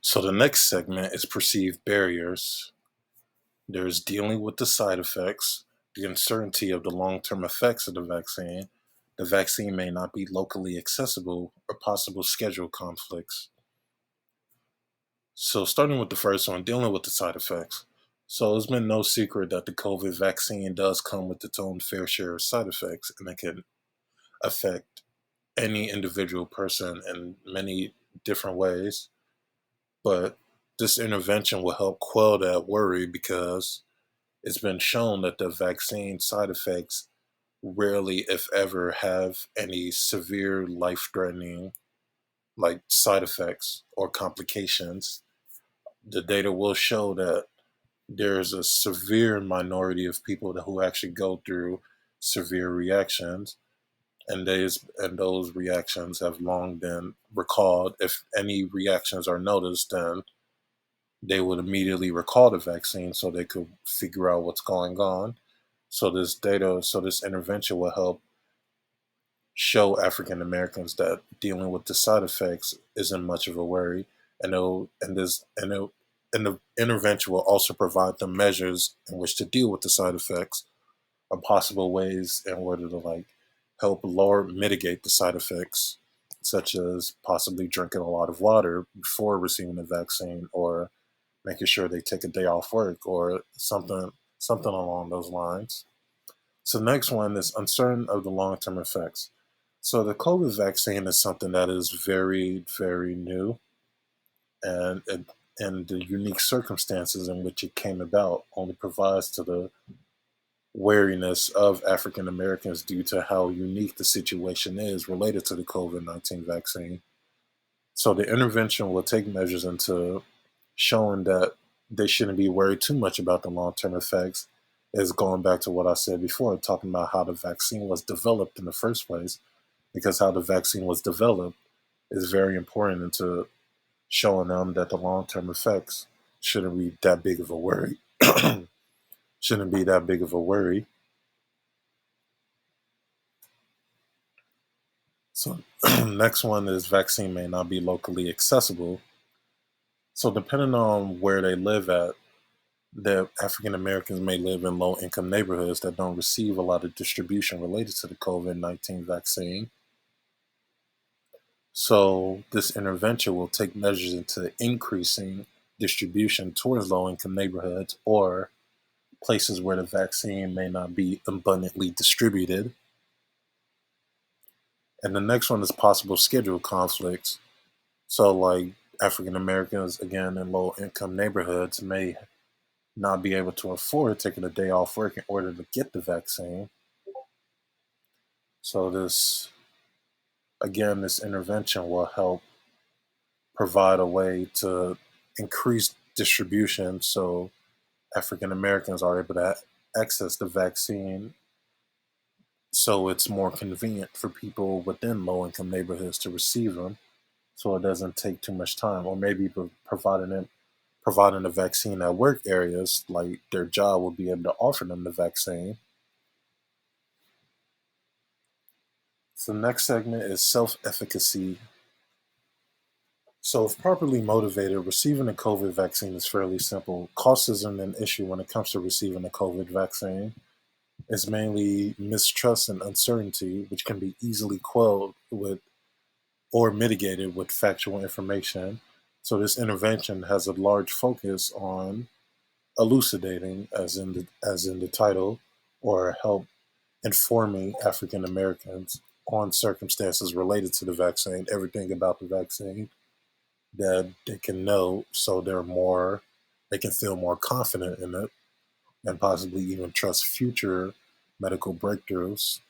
So the next segment is perceived barriers. There's dealing with the side effects, the uncertainty of the long-term effects of the vaccine. The vaccine may not be locally accessible or possible schedule conflicts. So starting with the first one, dealing with the side effects. So it's been no secret that the COVID vaccine does come with its own fair share of side effects, and it can affect any individual person in many different ways. But this intervention will help quell that worry because it's been shown that the vaccine side effects rarely, if ever, have any severe life threatening like side effects or complications. The data will show that there's a severe minority of people who actually go through severe reactions, and those reactions have long been recalled. If any reactions are noticed, then they would immediately recall the vaccine so they could figure out what's going on. So this intervention will help show African Americans that dealing with the side effects isn't much of a worry, and the intervention will also provide them measures in which to deal with the side effects or possible ways in order to help lower mitigate the side effects, such as possibly drinking a lot of water before receiving the vaccine or making sure they take a day off work or something along those lines. So the next one is uncertain of the long-term effects. So the COVID vaccine is something that is very, very new, and the unique circumstances in which it came about only provides to the wariness of African Americans due to how unique the situation is related to the COVID-19 vaccine. So the intervention will take measures into showing that they shouldn't be worried too much about the long-term effects, is going back to what I said before, talking about how the vaccine was developed in the first place, because how the vaccine was developed is very important into showing them that the long-term effects shouldn't be that big of a worry. Shouldn't be that big of a worry. So next one is vaccine may not be locally accessible. So depending on where they live at, that African Americans may live in low income neighborhoods that don't receive a lot of distribution related to the COVID-19 vaccine. So, this intervention will take measures into increasing distribution towards low income neighborhoods or places where the vaccine may not be abundantly distributed. And the next one is possible schedule conflicts. So, like African Americans, again, in low income neighborhoods may not be able to afford taking a day off work in order to get the vaccine. So this intervention will help provide a way to increase distribution so African Americans are able to access the vaccine so it's more convenient for people within low income neighborhoods to receive them so it doesn't take too much time, or maybe providing the vaccine at work areas, like their job will be able to offer them the vaccine. So the next segment is self-efficacy. So if properly motivated, receiving a COVID vaccine is fairly simple. Cost isn't an issue when it comes to receiving a COVID vaccine. It's mainly mistrust and uncertainty, which can be easily quelled with or mitigated with factual information. So this intervention has a large focus on elucidating, as in the title, or help informing African Americans on circumstances related to the vaccine, everything about the vaccine that they can know, so they can feel more confident in it and possibly even trust future medical breakthroughs.